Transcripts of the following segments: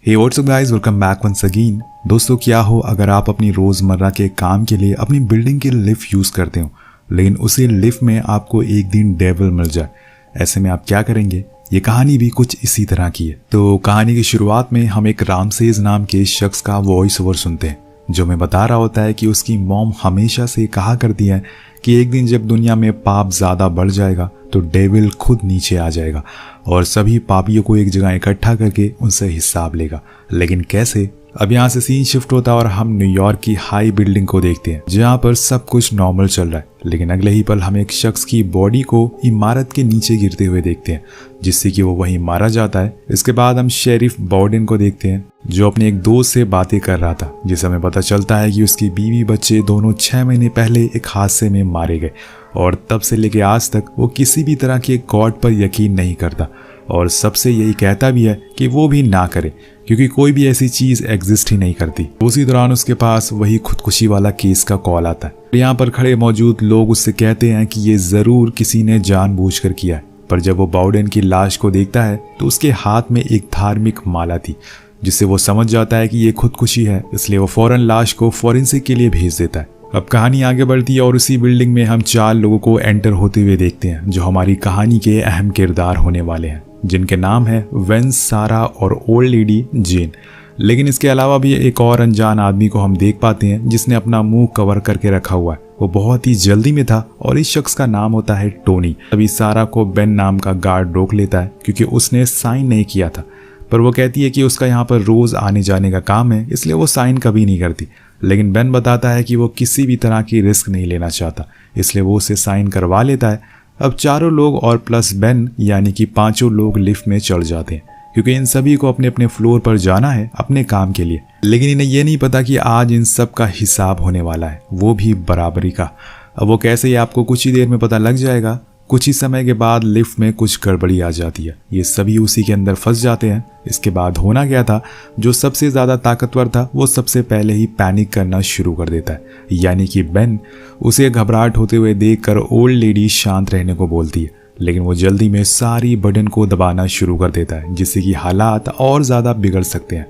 हे what's up guys, welcome back once again. दोस्तों, क्या हो अगर आप अपनी रोज़मर्रा के काम के लिए अपनी बिल्डिंग की लिफ्ट यूज़ करते हो, लेकिन उसी लिफ्ट में आपको एक दिन डेविल मिल जाए। ऐसे में आप क्या करेंगे? ये कहानी भी कुछ इसी तरह की है। तो कहानी की शुरुआत में हम एक रामसेस नाम के शख्स का वॉइस ओवर सुनते हैं, जो हमें बता रहा होता है कि उसकी मॉम हमेशा से कहा करती है कि एक दिन जब दुनिया में पाप ज़्यादा बढ़ जाएगा तो डेविल खुद नीचे आ जाएगा और सभी पापियों को एक जगह इकट्ठा करके उनसे हिसाब लेगा। लेकिन कैसे? अब यहाँ से सीन शिफ्ट होता है और हम न्यूयॉर्क की हाई बिल्डिंग को देखते हैं, जहाँ पर सब कुछ नॉर्मल चल रहा है। लेकिन अगले ही पल हम एक शख्स की बॉडी को इमारत के नीचे गिरते हुए देखते हैं, जिससे कि वो वहीं मारा जाता है। इसके बाद हम शेरिफ बॉर्डन को देखते हैं, जो अपने एक दोस्त से बातें कर रहा था, जिससे हमें पता चलता है कि उसकी बीवी बच्चे दोनों 6 महीने पहले एक हादसे में मारे गए और तब से लेके आज तक वो किसी भी तरह के गॉड पर यकीन नहीं करता और सबसे यही कहता भी है कि वो भी ना करे, क्योंकि कोई भी ऐसी चीज एग्जिस्ट ही नहीं करती। उसी दौरान उसके पास वही खुदकुशी वाला केस का कॉल आता है। यहाँ पर खड़े मौजूद लोग उससे कहते हैं कि ये जरूर किसी ने जानबूझकर किया है, पर जब वो बाउडेन की लाश को देखता है तो उसके हाथ में एक धार्मिक माला थी, जिससे वो समझ जाता है कि ये खुदकुशी है। इसलिए वो फौरन लाश को फॉरेंसिक के लिए भेज देता है। अब कहानी आगे बढ़ती है और उसी बिल्डिंग में हम 4 लोगों को एंटर होते हुए देखते हैं, जो हमारी कहानी के अहम किरदार होने वाले हैं, जिनके नाम है वेंस, सारा और ओल्ड लेडी जेन। लेकिन इसके अलावा भी एक और अनजान आदमी को हम देख पाते हैं, जिसने अपना मुंह कवर करके रखा हुआ है। वो बहुत ही जल्दी में था और इस शख्स का नाम होता है टोनी। अभी सारा को बेन नाम का गार्ड रोक लेता है, क्योंकि उसने साइन नहीं किया था, पर वो कहती है कि उसका यहाँ पर रोज आने जाने का काम है, इसलिए वो साइन कभी नहीं करती। लेकिन बेन बताता है कि वो किसी भी तरह की रिस्क नहीं लेना चाहता, इसलिए वो उसे साइन करवा लेता है। अब चारों लोग और प्लस बेन यानी कि 5 लोग लिफ्ट में चढ़ जाते हैं, क्योंकि इन सभी को अपने अपने फ्लोर पर जाना है अपने काम के लिए। लेकिन इन्हें यह नहीं पता कि आज इन सब का हिसाब होने वाला है, वो भी बराबरी का। अब वो कैसे, ये आपको कुछ ही देर में पता लग जाएगा। कुछ ही समय के बाद लिफ्ट में कुछ गड़बड़ी आ जाती है, ये सभी उसी के अंदर फंस जाते हैं। इसके बाद होना क्या था, जो सबसे ज़्यादा ताकतवर था वो सबसे पहले ही पैनिक करना शुरू कर देता है, यानी कि बेन। उसे घबराहट होते हुए देखकर ओल्ड लेडी शांत रहने को बोलती है, लेकिन वो जल्दी में सारी बटन को दबाना शुरू कर देता है, जिससे कि हालात और ज़्यादा बिगड़ सकते हैं।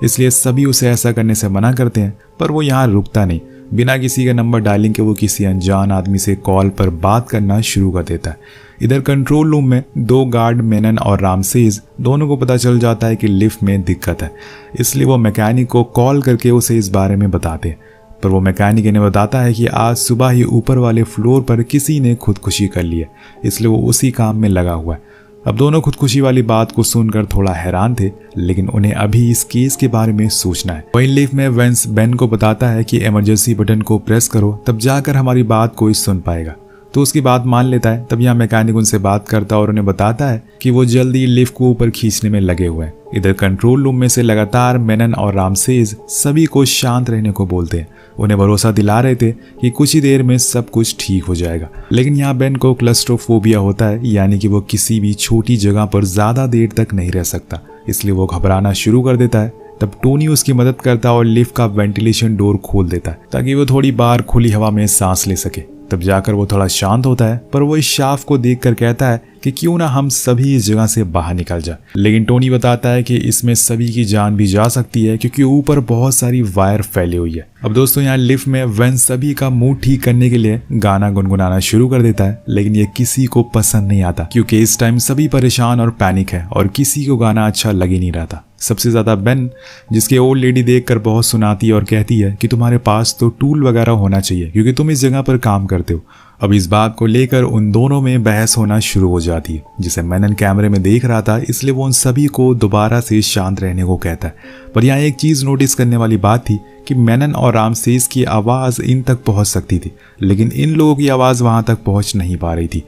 इसलिए सभी उसे ऐसा करने से मना करते हैं, पर वो यहाँ रुकता नहीं। बिना किसी का नंबर डायलिंग के वो किसी अनजान आदमी से कॉल पर बात करना शुरू कर देता है। इधर कंट्रोल रूम में 2 गार्ड मेनन और रामसेस दोनों को पता चल जाता है कि लिफ्ट में दिक्कत है, इसलिए वो मैकेनिक को कॉल करके उसे इस बारे में बताते हैं। पर वो मैकेनिक इन्हें बताता है कि आज सुबह ही ऊपर वाले फ्लोर पर किसी ने खुदकुशी कर ली है, इसलिए वो उसी काम में लगा हुआ है। अब दोनों खुदकुशी वाली बात को सुनकर थोड़ा हैरान थे, लेकिन उन्हें अभी इस केस के बारे में सोचना है। वहीं लिफ्ट में वेंस बेन को बताता है कि इमरजेंसी बटन को प्रेस करो, तब जाकर हमारी बात कोई सुन पाएगा। तो उसकी बात मान लेता है। तब यहाँ मैकेनिक उनसे बात करता है और उन्हें बताता है कि वो जल्दी लिफ्ट को ऊपर खींचने में लगे हुए हैं। इधर कंट्रोल रूम में से लगातार मेनन और रामसेस सभी को शांत रहने को बोलते हैं, उन्हें भरोसा दिला रहे थे कि कुछ ही देर में सब कुछ ठीक हो जाएगा। लेकिन यहाँ बेन को क्लस्ट्रोफोबिया होता है, यानी कि वो किसी भी छोटी जगह पर ज्यादा देर तक नहीं रह सकता, इसलिए वो घबराना शुरू कर देता है। तब टोनी उसकी मदद करता है और लिफ्ट का वेंटिलेशन डोर खोल देता है, ताकि वो थोड़ी बार खुली हवा में सांस ले सके। तब जाकर वो थोड़ा शांत होता है, पर वो इस शाफ को देखकर कहता है कि क्यों ना हम सभी इस जगह से बाहर निकल जाए। लेकिन टोनी बताता है कि इसमें सभी की जान भी जा सकती है, क्योंकि ऊपर बहुत सारी वायर फैली हुई है। अब दोस्तों, यहाँ लिफ्ट में वेन सभी का मूड ठीक करने के लिए गाना गुनगुनाना शुरू कर देता है, लेकिन ये किसी को पसंद नहीं आता, क्योंकि इस टाइम सभी परेशान और पैनिक है और किसी को गाना अच्छा लग ही नहीं रहा था। सबसे ज्यादा बेन, जिसके ओल्ड लेडी देखकर बहुत सुनाती है और कहती है कि तुम्हारे पास तो टूल वगैरह होना चाहिए, क्योंकि तुम इस जगह पर काम करते हो। अब इस बात को लेकर उन दोनों में बहस होना शुरू हो जाती है, जिसे मेनन कैमरे में देख रहा था, इसलिए वो उन सभी को दोबारा से शांत रहने को कहता है। पर यहाँ एक चीज नोटिस करने वाली बात थी कि मेनन और रामसेस की आवाज इन तक पहुंच सकती थी, लेकिन इन लोगों की आवाज वहां तक पहुंच नहीं पा रही थी,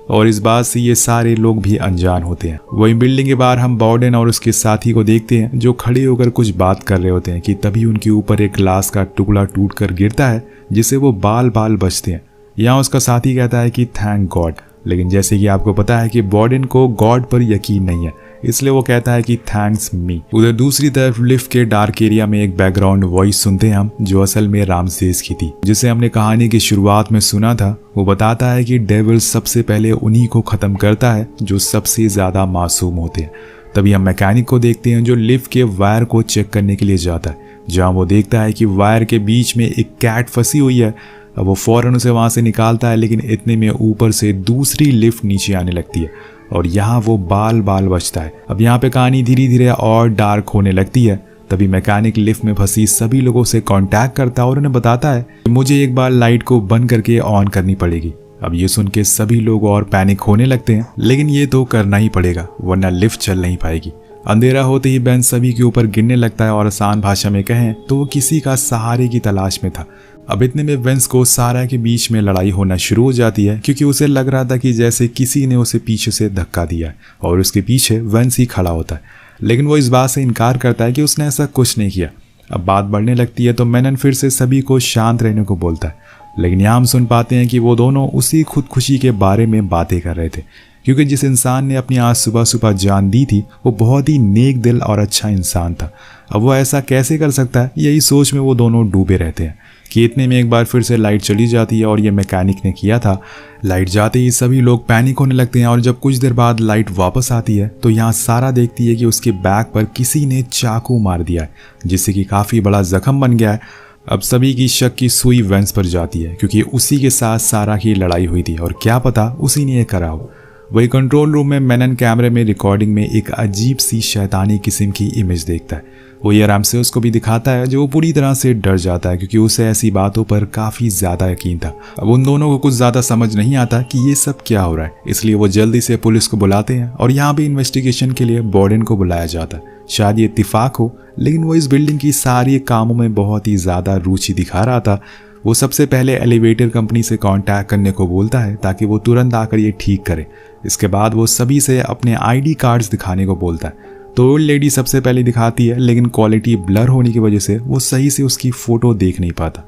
और इस बात से ये सारे लोग भी अनजान होते हैं। वहीं बिल्डिंग के बाहर हम बाउडेन और उसके साथी को देखते हैं, जो खड़े होकर कुछ बात कर रहे होते हैं कि तभी उनके ऊपर एक ग्लास का टुकड़ा टूटकर गिरता है, जिससे वो बाल बाल बचते हैं। यहाँ उसका साथी कहता है कि थैंक गॉड, लेकिन जैसे कि आपको पता है कि बाउडेन को गॉड पर यकीन नहीं है, इसलिए वो कहता है कि थैंक्स मी। उधर दूसरी तरफ लिफ्ट के डार्क एरिया में एक बैकग्राउंड वॉइस सुनते हैं हम, जो असल में रामसेस की थी, जिसे हमने कहानी की शुरुआत में सुना था। वो बताता है कि डेविल सबसे पहले उन्हीं को खत्म करता है जो सबसे ज्यादा मासूम होते हैं। तभी हम मैकेनिक को देखते हैं जो लिफ्ट के वायर को चेक करने के लिए जाता है, जहाँ वो देखता है कि वायर के बीच में एक कैट फंसी हुई है। अब वो फौरन उसे वहाँ से निकालता है, लेकिन इतने में ऊपर से दूसरी लिफ्ट नीचे आने लगती है और यहाँ वो बाल बाल बचता है। अब यहाँ पे कहानी धीरे धीरे और डार्क होने लगती है। तभी मैकेनिक लिफ्ट में फंसी सभी लोगों से कांटेक्ट करता है और उन्हें बताता है कि मुझे एक बार लाइट को बंद करके ऑन करनी पड़ेगी। अब ये सुन के सभी लोग और पैनिक होने लगते हैं, लेकिन ये तो करना ही पड़ेगा वरना लिफ्ट चल नहीं पाएगी। अंधेरा होते ही बेन सभी के ऊपर गिरने लगता है और आसान भाषा में कहें तो वो किसी का सहारे की तलाश में था। अब इतने में वेंस को सारा के बीच में लड़ाई होना शुरू हो जाती है, क्योंकि उसे लग रहा था कि जैसे किसी ने उसे पीछे से धक्का दिया है और उसके पीछे वेंस ही खड़ा होता है। लेकिन वो इस बात से इनकार करता है कि उसने ऐसा कुछ नहीं किया। अब बात बढ़ने लगती है तो मेनन फिर से सभी को शांत रहने को बोलता है, लेकिन यहाँ हम सुन पाते हैं कि वो दोनों उसी खुदकुशी के बारे में बातें कर रहे थे, क्योंकि जिस इंसान ने अपनी आज सुबह सुबह जान दी थी वो बहुत ही नेक दिल और अच्छा इंसान था। अब वो ऐसा कैसे कर सकता है, यही सोच में वो दोनों डूबे रहते हैं कि इतने में एक बार फिर से लाइट चली जाती है और ये मैकेनिक ने किया था। लाइट जाते ही सभी लोग पैनिक होने लगते हैं और जब कुछ देर बाद लाइट वापस आती है तो यहाँ सारा देखती है कि उसके बैक पर किसी ने चाकू मार दिया है, जिससे कि काफ़ी बड़ा जख्म बन गया है। अब सभी की शक की सुई वेंस पर जाती है, क्योंकि उसी के साथ सारा की लड़ाई हुई थी और क्या पता उसी ने यह करा हो। वही कंट्रोल रूम में मेनन कैमरे में रिकॉर्डिंग में एक अजीब सी शैतानी किस्म की इमेज देखता है। वो ये आराम से उसको भी दिखाता है, जो पूरी तरह से डर जाता है, क्योंकि उसे ऐसी बातों पर काफ़ी ज़्यादा यकीन था। अब उन दोनों को कुछ ज़्यादा समझ नहीं आता कि ये सब क्या हो रहा है, इसलिए वो जल्दी से पुलिस को बुलाते हैं और यहाँ भी इन्वेस्टिगेशन के लिए बॉर्डन को बुलाया जाता है। शायद ये इत्तेफाक हो, लेकिन वो इस बिल्डिंग की सारी कामों में बहुत ही ज़्यादा रुचि दिखा रहा था। वो सबसे पहले एलिवेटर कंपनी से कांटेक्ट करने को बोलता है ताकि वो तुरंत आकर ये ठीक करे। इसके बाद वो सभी से अपने आईडी कार्ड्स दिखाने को बोलता है। तो ओल्ड लेडी सबसे पहले दिखाती है, लेकिन क्वालिटी ब्लर होने की वजह से वो सही से उसकी फ़ोटो देख नहीं पाता।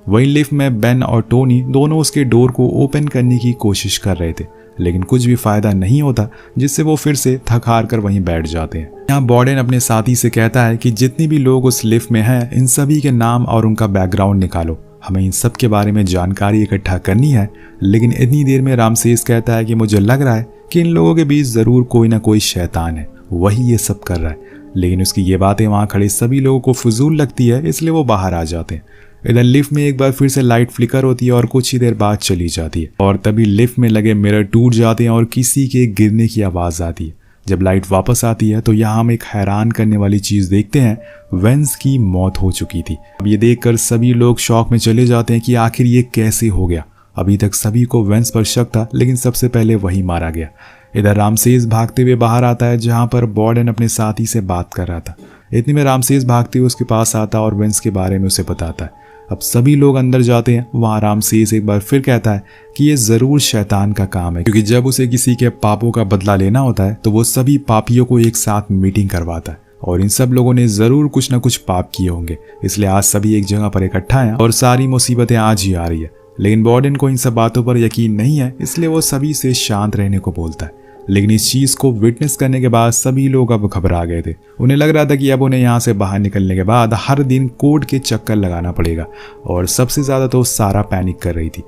वहीं लिफ्ट में बेन और टोनी दोनों उसके डोर को ओपन करने की कोशिश कर रहे थे, लेकिन कुछ भी फ़ायदा नहीं होता, जिससे वो फिर से थक हार कर वहीं बैठ जाते हैं। यहाँ बॉर्डन अपने साथी से कहता है कि जितने भी लोग उस लिफ्ट में हैं, इन सभी के नाम और उनका बैकग्राउंड निकालो, हमें इन सब के बारे में जानकारी इकट्ठा करनी है। लेकिन इतनी देर में रामसेस कहता है कि मुझे लग रहा है कि इन लोगों के बीच ज़रूर कोई ना कोई शैतान है, वही ये सब कर रहा है। लेकिन उसकी ये बातें वहाँ खड़े सभी लोगों को फजूल लगती है, इसलिए वो बाहर आ जाते हैं। इधर लिफ्ट में एक बार फिर से लाइट फ्लिकर होती है और कुछ ही देर बाद चली जाती है और तभी लिफ्ट में लगे मिरर टूट जाते हैं और किसी के गिरने की आवाज़ आती है। जब लाइट वापस आती है तो यहाँ हम एक हैरान करने वाली चीज़ देखते हैं, वेंस की मौत हो चुकी थी। अब ये देखकर सभी लोग शॉक में चले जाते हैं कि आखिर ये कैसे हो गया। अभी तक सभी को वेंस पर शक था, लेकिन सबसे पहले वही मारा गया। इधर रामसेस भागते हुए बाहर आता है, जहाँ पर बॉर्डन अपने साथी से बात कर रहा था। इतने में रामसेस भागते हुए उसके पास आता और वेंस के बारे में उसे बताता है। अब सभी लोग अंदर जाते हैं। वहाँ रामसेस एक बार फिर कहता है कि ये ज़रूर शैतान का काम है, क्योंकि जब उसे किसी के पापों का बदला लेना होता है तो वो सभी पापियों को एक साथ मीटिंग करवाता है और इन सब लोगों ने ज़रूर कुछ ना कुछ पाप किए होंगे, इसलिए आज सभी एक जगह पर इकट्ठा हैं और सारी मुसीबतें आज ही आ रही है। लेकिन बॉर्डन को इन सब बातों पर यकीन नहीं है, इसलिए वो सभी से शांत रहने को बोलता है। लेकिन इस चीज़ को विटनेस करने के बाद सभी लोग अब घबरा गए थे। उन्हें लग रहा था कि अब उन्हें यहाँ से बाहर निकलने के बाद हर दिन कोर्ट के चक्कर लगाना पड़ेगा, और सबसे ज़्यादा तो सारा पैनिक कर रही थी।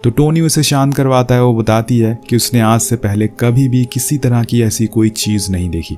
तो टोनी उसे शांत करवाता है। वो बताती है कि उसने आज से पहले कभी भी किसी तरह की ऐसी कोई चीज़ नहीं देखी,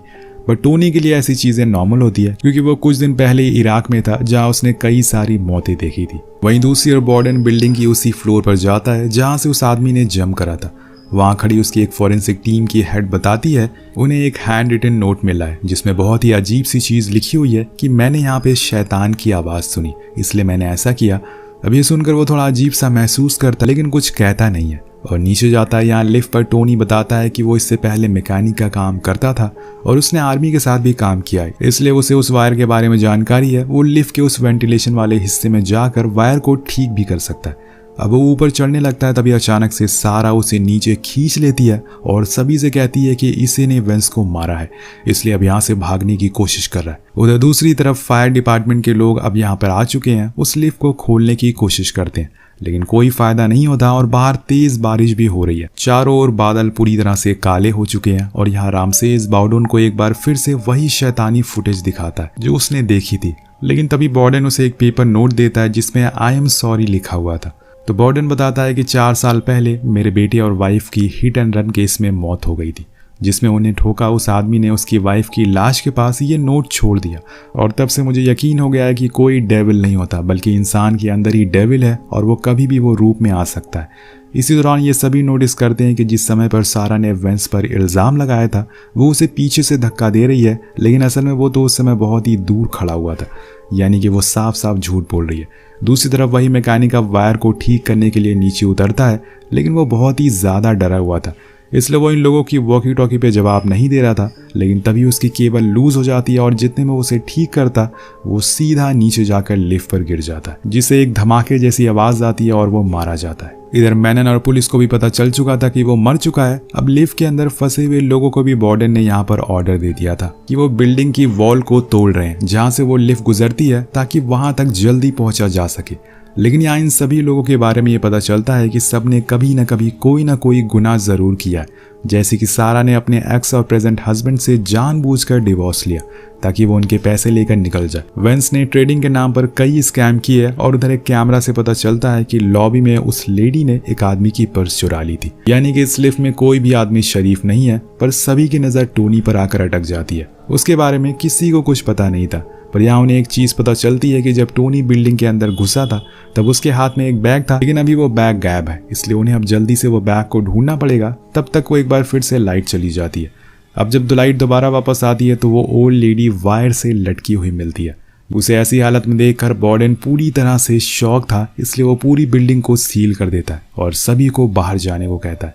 बट टोनी के लिए ऐसी चीज़ें नॉर्मल होती है, क्योंकि वो कुछ दिन पहले ही इराक में था, जहाँ उसने कई सारी मौतें देखी थी। वहीं दूसरी ओर बॉर्डन बिल्डिंग की उसी फ्लोर पर जाता है जहाँ से उस आदमी ने जंप करा था। वहाँ खड़ी उसकी एक फॉरेंसिक टीम की हेड बताती है उन्हें एक हैंड रिटन नोट मिला है, जिसमें बहुत ही अजीब सी चीज़ लिखी हुई है कि मैंने यहाँ पे शैतान की आवाज़ सुनी, इसलिए मैंने ऐसा किया। अब ये सुनकर वो थोड़ा अजीब सा महसूस करता, लेकिन कुछ कहता नहीं है और नीचे जाता है। यहाँ लिफ्ट पर टोनी बताता है कि वो इससे पहले मैकेनिक का काम करता था और उसने आर्मी के साथ भी काम किया है, इसलिए उसे उस वायर के बारे में जानकारी है। वो लिफ्ट के उस वेंटिलेशन वाले हिस्से में जाकर वायर को ठीक भी कर सकता है। अब वो ऊपर चढ़ने लगता है, तभी अचानक से सारा उसे नीचे खींच लेती है और सभी से कहती है कि इसी ने वेंस को मारा है, इसलिए अब यहाँ से भागने की कोशिश कर रहा है। उधर दूसरी तरफ फायर डिपार्टमेंट के लोग अब यहाँ पर आ चुके हैं। उस लिफ्ट को खोलने की कोशिश करते हैं, लेकिन कोई फायदा नहीं होता और बाहर तेज बारिश भी हो रही है। चारों ओर बादल पूरी तरह से काले हो चुके हैं और यहाँ रामसेस बॉर्डन को एक बार फिर से वही शैतानी फुटेज दिखाता है जो उसने देखी थी। लेकिन तभी बॉर्डन उसे एक पेपर नोट देता है जिसमें आई एम सॉरी लिखा हुआ था। तो बॉर्डन बताता है कि 4 साल पहले मेरे बेटे और वाइफ की हिट एंड रन केस में मौत हो गई थी, जिसमें उन्हें ठोका उस आदमी ने उसकी वाइफ की लाश के पास ये नोट छोड़ दिया। और तब से मुझे यकीन हो गया है कि कोई डेविल नहीं होता, बल्कि इंसान के अंदर ही डेविल है और वो कभी भी वो रूप में आ सकता है। इसी दौरान ये सभी नोटिस करते हैं कि जिस समय पर सारा ने वेंस पर इल्ज़ाम लगाया था वो उसे पीछे से धक्का दे रही है, लेकिन असल में वो तो उस समय बहुत ही दूर खड़ा हुआ था, यानी कि वो साफ साफ झूठ बोल रही है। दूसरी तरफ वही मैकेनिक अब वायर को ठीक करने के लिए नीचे उतरता है, लेकिन वो बहुत ही ज़्यादा डरा हुआ था, इसलिए वो इन लोगों की वॉकी टॉकी पे जवाब नहीं दे रहा था। लेकिन तभी उसकी केबल लूज हो जाती है और जितने में उसे ठीक करता वो सीधा नीचे जाकर लिफ्ट पर गिर जाता है, जिससे एक धमाके जैसी आवाज़ आती है और वो मारा जाता है। इधर मैनन और पुलिस को भी पता चल चुका था कि वो मर चुका है। अब लिफ्ट के अंदर फंसे हुए लोगों को भी वार्डन ने यहाँ पर ऑर्डर दे दिया था कि वो बिल्डिंग की वॉल को तोड़ रहे हैं जहाँ से वो लिफ्ट गुजरती है, ताकि वहां तक जल्दी पहुंचा जा सके। लेकिन यहाँ इन सभी लोगों के बारे में ये पता चलता है कि सब ने कभी न कभी कोई ना कोई गुनाह जरूर किया है, जैसे कि सारा ने अपने एक्स और प्रेजेंट हस्बैंड से जानबूझकर डिवोर्स लिया ताकि वो उनके पैसे लेकर निकल जाए। वेंस ने ट्रेडिंग के नाम पर कई स्कैम किए और उधर एक कैमरा से पता चलता है कि लॉबी में उस लेडी ने एक आदमी की पर्स चुरा ली थी, यानी कि इस लिफ्ट में कोई भी आदमी शरीफ नहीं है, पर सभी की नजर टोनी पर आकर अटक जाती है। उसके बारे में किसी को कुछ पता नहीं था, पर यहाँ उन्हें एक चीज पता चलती है कि जब टोनी बिल्डिंग के अंदर घुसा था तब उसके हाथ में एक बैग था, लेकिन अभी वो बैग गायब है, इसलिए उन्हें अब जल्दी से वो बैग को ढूंढना पड़ेगा। तब तक वो एक बार फिर से लाइट चली जाती है। अब जब लाइट दोबारा वापस आती है तो वो ओल्ड लेडी वायर से लटकी हुई मिलती है। उसे ऐसी हालत में देखकर वार्डन पूरी तरह से शॉक था, इसलिए वो पूरी बिल्डिंग को सील कर देता है और सभी को बाहर जाने को कहता है।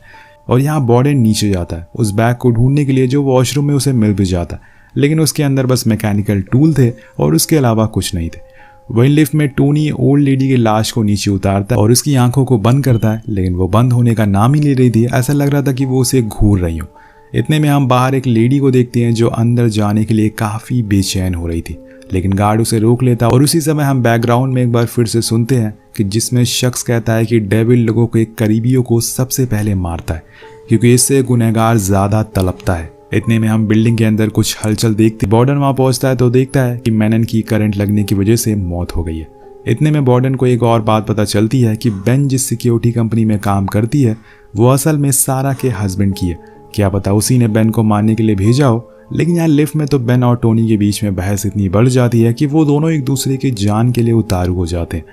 और यहाँ वार्डन नीचे जाता है उस बैग को ढूंढने के लिए जो वॉशरूम में उसे मिल भी जाता है, लेकिन उसके अंदर बस मैकेनिकल टूल थे और उसके अलावा कुछ नहीं थे। वहीं लिफ्ट में टोनी ओल्ड लेडी की लाश को नीचे उतारता है और उसकी आंखों को बंद करता है, लेकिन वो बंद होने का नाम ही ले रही थी। ऐसा लग रहा था कि वो उसे घूर रही हो। इतने में हम बाहर एक लेडी को देखते हैं जो अंदर जाने के लिए काफी बेचैन हो रही थी, लेकिन गार्ड उसे रोक लेता और उसी समय हम बैकग्राउंड में एक बार फिर से सुनते हैं कि जिसमें शख्स कहता है कि डेविल लोगों के करीबियों को सबसे पहले मारता है क्योंकि इससे गुनहगार ज्यादा तड़पता है। इतने में हम बिल्डिंग के अंदर कुछ हलचल देखते वार्डन वहां पहुंचता है तो देखता है कि मैनन की करंट लगने की वजह से मौत हो गई है। इतने में वार्डन को एक और बात पता चलती है कि बेन जिस सिक्योरिटी कंपनी में काम करती है वो असल में सारा के हस्बैंड की है। क्या पता उसी ने बेन को मारने के लिए भेजा हो। लेकिन यहाँ लिफ्ट में तो बेन और टोनी के बीच में बहस इतनी बढ़ जाती है कि वो दोनों एक दूसरे की जान के लिए उतारू हो जाते हैं।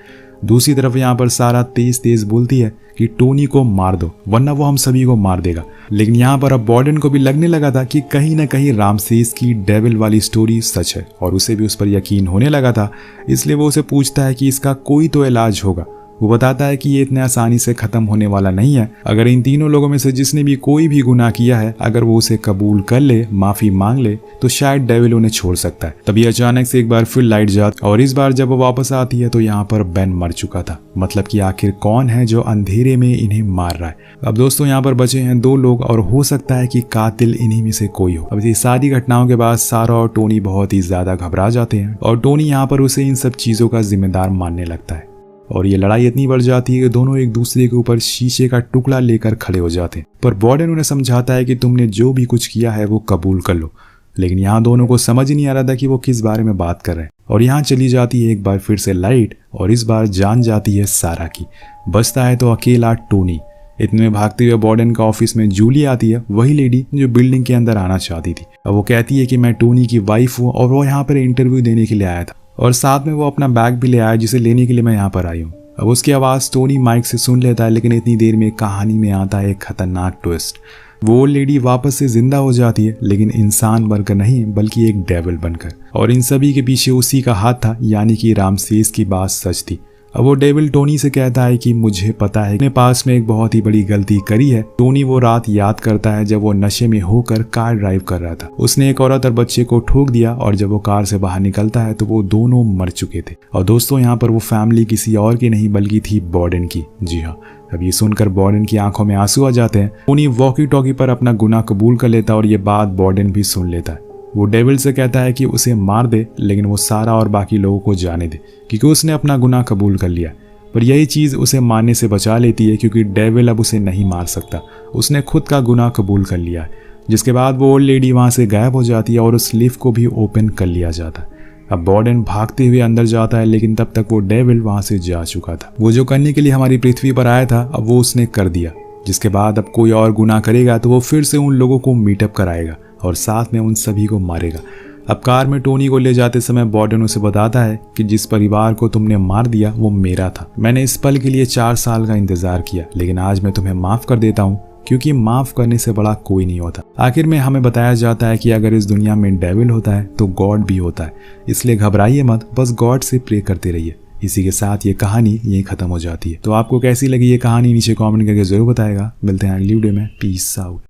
दूसरी तरफ यहाँ पर सारा तेज तेज बोलती है कि टोनी को मार दो वरना वो हम सभी को मार देगा। लेकिन यहाँ पर अब वार्डन को भी लगने लगा था कि कहीं ना कहीं रामसेस की डेविल वाली स्टोरी सच है और उसे भी उस पर यकीन होने लगा था, इसलिए वो उसे पूछता है कि इसका कोई तो इलाज होगा। वो बताता है कि ये इतने आसानी से खत्म होने वाला नहीं है। अगर इन तीनों लोगों में से जिसने भी कोई भी गुनाह किया है अगर वो उसे कबूल कर ले, माफी मांग ले, तो शायद डेविल उन्हें छोड़ सकता है। तभी अचानक से एक बार फिर लाइट जाती और इस बार जब वो वापस आती है तो यहाँ पर बेन मर चुका था। मतलब कि आखिर कौन है जो अंधेरे में इन्हें मार रहा है। अब दोस्तों यहाँ पर बचे हैं 2 लोग और हो सकता है कि कातिल इन्हीं में से कोई हो। अब ये सारी घटनाओं के बाद सारा और टोनी बहुत ही ज्यादा घबरा जाते हैं और टोनी यहाँ पर उसे इन सब चीजों का जिम्मेदार मानने लगता है और ये लड़ाई इतनी बढ़ जाती है कि दोनों एक दूसरे के ऊपर शीशे का टुकड़ा लेकर खड़े हो जाते हैं। पर वार्डन उन्हें समझाता है कि तुमने जो भी कुछ किया है वो कबूल कर लो। लेकिन यहाँ दोनों को समझ ही नहीं आ रहा था कि वो किस बारे में बात कर रहे हैं। और यहाँ चली जाती है एक बार फिर से लाइट और इस बार जान जाती है सारा की। बचता है तो अकेला टोनी। इतने में भागते हुए वार्डन का ऑफिस में जूली आती है, वही लेडी जो बिल्डिंग के अंदर आना चाहती थी। अब वो कहती है कि मैं टोनी की वाइफ हूँ और वो यहाँ पर इंटरव्यू देने के लिए आया था और साथ में वो अपना बैग भी ले आया जिसे लेने के लिए मैं यहाँ पर आई हूँ। अब उसकी आवाज़ टोनी माइक से सुन लेता है, लेकिन इतनी देर में कहानी में आता है एक खतरनाक ट्विस्ट। वो लेडी वापस से जिंदा हो जाती है, लेकिन इंसान बनकर नहीं बल्कि एक डेविल बनकर। और इन सभी के पीछे उसी का हाथ था, यानी कि रामसेस की बात सच थी। अब वो डेविल टोनी से कहता है कि मुझे पता है अपने पास में एक बहुत ही बड़ी गलती करी है। टोनी वो रात याद करता है जब वो नशे में होकर कार ड्राइव कर रहा था। उसने एक औरत और बच्चे को ठोक दिया और जब वो कार से बाहर निकलता है तो वो दोनों मर चुके थे। और दोस्तों यहाँ पर वो फैमिली किसी और की नहीं बल्कि थी वार्डन की। जी हाँ, अब ये सुनकर वार्डन की आंखों में आंसू आ जाते हैं। टोनी वॉकी टॉकी पर अपना गुनाह कबूल कर लेता और ये बात वार्डन भी सुन लेता है। वो डेविल से कहता है कि उसे मार दे, लेकिन वो सारा और बाकी लोगों को जाने दे क्योंकि उसने अपना गुनाह कबूल कर लिया। पर यही चीज़ उसे मारने से बचा लेती है क्योंकि डेविल अब उसे नहीं मार सकता, उसने खुद का गुनाह कबूल कर लिया है। जिसके बाद वो ओल्ड लेडी वहाँ से गायब हो जाती है और उस लिफ्ट को भी ओपन कर लिया जाता है। अब वार्डन भागते हुए अंदर जाता है, लेकिन तब तक वो डेविल वहाँ से जा चुका था। वो जो करने के लिए हमारी पृथ्वी पर आया था अब वो उसने कर दिया। जिसके बाद अब कोई और गुनाह करेगा तो वो फिर से उन लोगों को मीटअप कराएगा और साथ में उन सभी को मारेगा। अब कार में टोनी को ले जाते समय बॉर्डन उसे बताता है कि जिस परिवार को तुमने मार दिया वो मेरा था। मैंने इस पल के लिए 4 साल का इंतजार किया, लेकिन आज मैं तुम्हें माफ कर देता हूँ, क्योंकि माफ करने से बड़ा कोई नहीं होता। आखिर में हमें बताया जाता है कि अगर इस दुनिया में डेविल होता है तो गॉड भी होता है, इसलिए घबराइए मत, बस गॉड से प्रे करते रहिए। इसी के साथ ये कहानी यहीं खत्म हो जाती है। तो आपको कैसी लगी ये कहानी नीचे कमेंट करके जरूर बताएगा। मिलते हैं अगली वीडियो में। Peace out.